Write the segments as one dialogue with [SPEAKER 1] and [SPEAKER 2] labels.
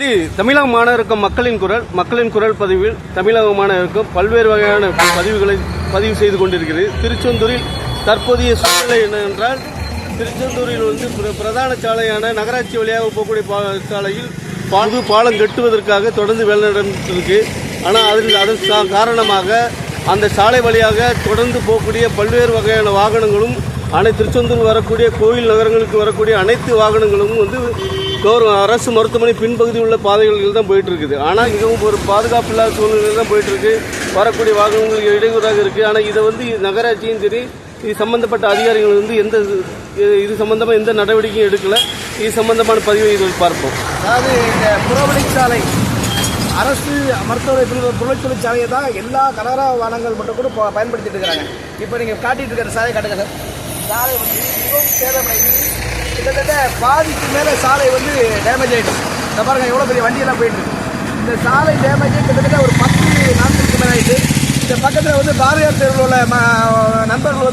[SPEAKER 1] இது தமிழக மாணவருக்கும் மக்களின் குரல் பதிவில் தமிழக மாணவருக்கும் பல்வேறு வகையான பதிவுகளை பதிவு செய்து கொண்டிருக்கிறது. திருச்செந்தூரில் தற்போதைய சூழ்நிலை என்னவென்றால், திருச்செந்தூரில் பிரதான சாலையான நகராட்சி வழியாக போகக்கூடிய சாலையில் பாலம் கட்டுவதற்காக தொடர்ந்து வேலை நடந்துருக்கு. ஆனால் அதன் காரணமாக அந்த சாலை வழியாக தொடர்ந்து போகக்கூடிய பல்வேறு வகையான வாகனங்களும் திருச்செந்தூர் வரக்கூடிய கோயில் நகரங்களுக்கு வரக்கூடிய அனைத்து வாகனங்களும் அரசு மருத்துவமனை பின்பகுதியில் உள்ள பாதைகளில் தான் போயிட்டு இருக்குது. ஆனால் மிகவும் ஒரு பாதுகாப்பு இல்லாத சூழ்நிலையில் தான் போயிட்டு இருக்கு. வரக்கூடிய வாகனங்களுக்கு இடையூறாக இருக்குது. ஆனால் இதை நகராட்சியும் சரி, இது சம்பந்தப்பட்ட அதிகாரிகள் இது சம்பந்தமாக எந்த நடவடிக்கையும் எடுக்கல. இது சம்பந்தமான பதிவை இதில் பார்ப்போம்.
[SPEAKER 2] அதாவது இந்த புறவழிச்சாலை அரசு மருத்துவ புறவழிச்சாலையை தான் எல்லா கனரக வாகனங்கள் மட்டும் கூட பயன்படுத்திட்டு இருக்கிறாங்க. இப்போ நீங்கள் காட்டிட்டு இருக்கிற சாலை காட்டுங்க. சாலை மிகவும் சேதமடைந்து கிட்டத்தட்ட பாதிக்கு மேலே சாலை டேமேஜ் ஆகிடும். இந்த பாருங்கள் எவ்வளோ பெரிய வண்டியெல்லாம் போயிட்டு. இந்த சாலை டேமேஜ் கிட்டத்தட்ட ஒரு 10 நாட்களுக்கு மேலே ஆகிட்டு. இந்த பக்கத்தில் பாரதியார் தெருவில் உள்ள நண்பர்கள்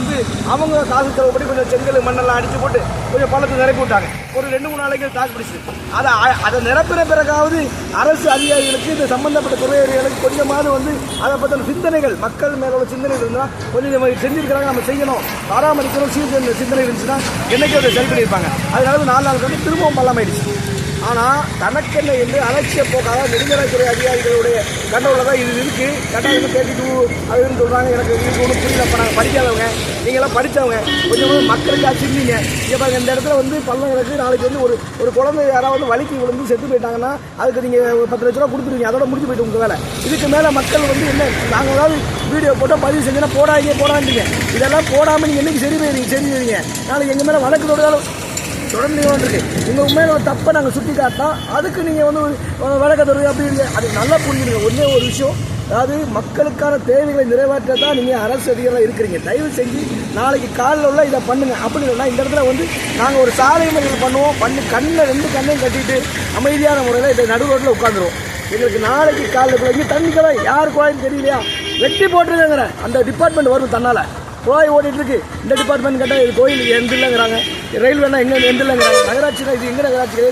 [SPEAKER 2] அவங்க காசு செலவுப்படி கொஞ்சம் செங்கல் மண்ணெல்லாம் அடித்து போட்டு கொஞ்சம் பள்ளத்தை நிரப்பி விட்டாங்க. ஒரு 2-3 நாளைக்கு தாக்கு பிடிச்சி அதை நிரப்பின பிறகாவது அரசு அதிகாரிகளுக்கு இந்த சம்பந்தப்பட்ட துறைகளுக்கு கொஞ்சமாவது அதை பற்றின சிந்தனைகள், மக்கள் மேல உள்ள சிந்தனைகள் இருந்தால் கொஞ்சம் நம்ம செஞ்சிருக்கிறாங்க, நம்ம செய்யணும், பராமரிக்கணும், சிந்தனை இருந்துச்சுன்னா என்னைக்கு அதை சரி பண்ணியிருப்பாங்க. அதனால 4 நாளுக்கு திரும்பவும் பள்ளமாயிடுச்சு. ஆனால் தனக்கென்ன என்று அலட்சிய போக்காக நெடுஞ்சாலைத்துறை அதிகாரிகளுடைய கண்டவுல தான் இது இருக்குது. கண்டாயம் கேட்டுட்டு அதுன்னு சொல்கிறாங்க. எனக்கு இதுக்கு ஒன்றும் புரியல. அப்போ நாங்கள் படிக்காதவங்க, நீங்களாம் படித்தவங்க, கொஞ்சம் மக்களுக்காக சிந்திங்க. இப்போ இந்த இடத்துல பள்ளம் கிடக்கு. நாளைக்கு ஒரு குழந்தை யாராவது வலிக்கு விழுந்து செத்து போயிட்டாங்கன்னா அதுக்கு நீங்கள் 10 லட்ச ரூபா கொடுத்துருவீங்க. அதோட முடிஞ்சு போயிட்டு உங்கள் வேலை. இதுக்கு மேலே மக்கள் என்ன நாங்கள் ஏதாவது வீடியோ போட்டால் பதிவு செஞ்சோன்னா போடாதீங்க. இதெல்லாம் போடாமல் நீங்கள் என்றைக்கு சரி செய்வீங்க. நாளைக்கு எங்கள் மேலே வழக்கு தொடுதாலும் தொடர்ந்து இருக்கு. உங்கள் உண்மையில ஒரு தப்பை நாங்கள் சுட்டி காட்டினா அதுக்கு நீங்கள் வழக்க தருவது அப்படி அது நல்லா புரிஞ்சுடுங்க. ஒன்றே ஒரு விஷயம், அதாவது மக்களுக்கான தேவைகளை நிறைவேற்ற தான் நீங்கள் அரசு அதிகாரிகள் இருக்கிறீங்க. தயவு செஞ்சு நாளைக்கு காலில் உள்ள இதை பண்ணுங்க. அப்படி இல்லைன்னா இந்த இடத்துல நாங்கள் ஒரு சாலை முறைகள் பண்ணுவோம். ரெண்டு கண்ணையும் கட்டிட்டு அமைதியான முறையில் இதை நடு ரோட்டில் உட்காந்துருவோம். எங்களுக்கு நாளைக்கு காலில் இங்கே தண்ணிக்கலை யார் குழாயின்னு தெரியலையா, வெட்டி போட்டுருங்கிற அந்த டிபார்ட்மெண்ட் வரும் தன்னால். குழாய் ஓடிட்டு இருக்கு. இந்த டிபார்ட்மெண்ட் கேட்டால் இது கோயில் எந்த இல்லைங்கிறாங்க, ரயில்வேனா எந்த இல்லைங்கிறாங்க, நகராட்சினா இது எங்கே நகராட்சி,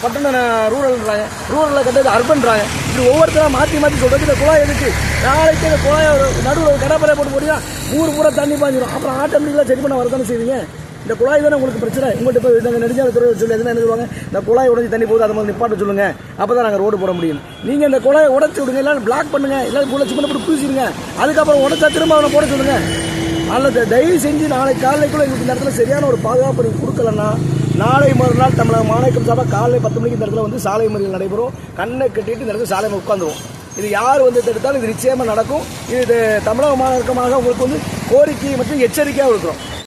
[SPEAKER 2] பட்டண ரூரல்ன்றாங்க, ரூரலில் கேட்டால் இது அர்பன்றாங்க. இப்படி ஒவ்வொருத்தராக மாற்றி சொல்கிறது. இந்த குழாய் எதுக்கு? நாளைக்கு இந்த குழாய் நடுவில் கடப்பறையை போட்டு போட்டிங்கன்னா ஊர் பூரா தண்ணி பாஞ்சிடும். அப்புறம் ஆட்டோமேட்டிக்கலாக சரி பண்ண வரதானே செய்வீங்க. இந்த குழாய் தானே உங்களுக்கு பிரச்சனை. உங்கள்கிட்ட போய் நாங்கள் நெடுஞ்சாலைத்துறை சொல்லி என்ன சொல்லுவாங்க, இந்த குழாய் உடஞ்சி தண்ணி போகுது, அதை மாதிரி நிப்பாட்ட சொல்லுங்கள், அப்போ தான் நாங்கள் ரோடு போட முடியும். நீங்கள் இந்த குழாயை உடச்சி விடுங்க, இல்லை பிளாக் பண்ணுங்கள், இல்லை குழச்சி பண்ண போட்டு பூசிடுங்க. அதுக்கப்புறம் உடச்சா திரும்ப அவனை போட சொல்லுங்கள். அல்லது தயவு செஞ்சு நாளை காலைக்குள்ள எங்களுக்கு இந்த இடத்துல சரியான ஒரு பாதுகாப்பு நீங்கள் கொடுக்கலன்னா நாளை மறுநாள் தமிழக மாணவர்கள் சபை காலை 10 மணிக்கு இந்த இடத்துல சாலை மறியல் நடைபெறும். கண்ணை கட்டிட்டு இந்த இடத்துல சாலை உட்காந்துருவோம். இது யார் தடுத்தாலும் இது நிச்சயமாக நடக்கும். இது தமிழக மாணவர்களுக்காக உங்களுக்கு கோரிக்கை மற்றும் எச்சரிக்கையாக இருக்கிறோம்.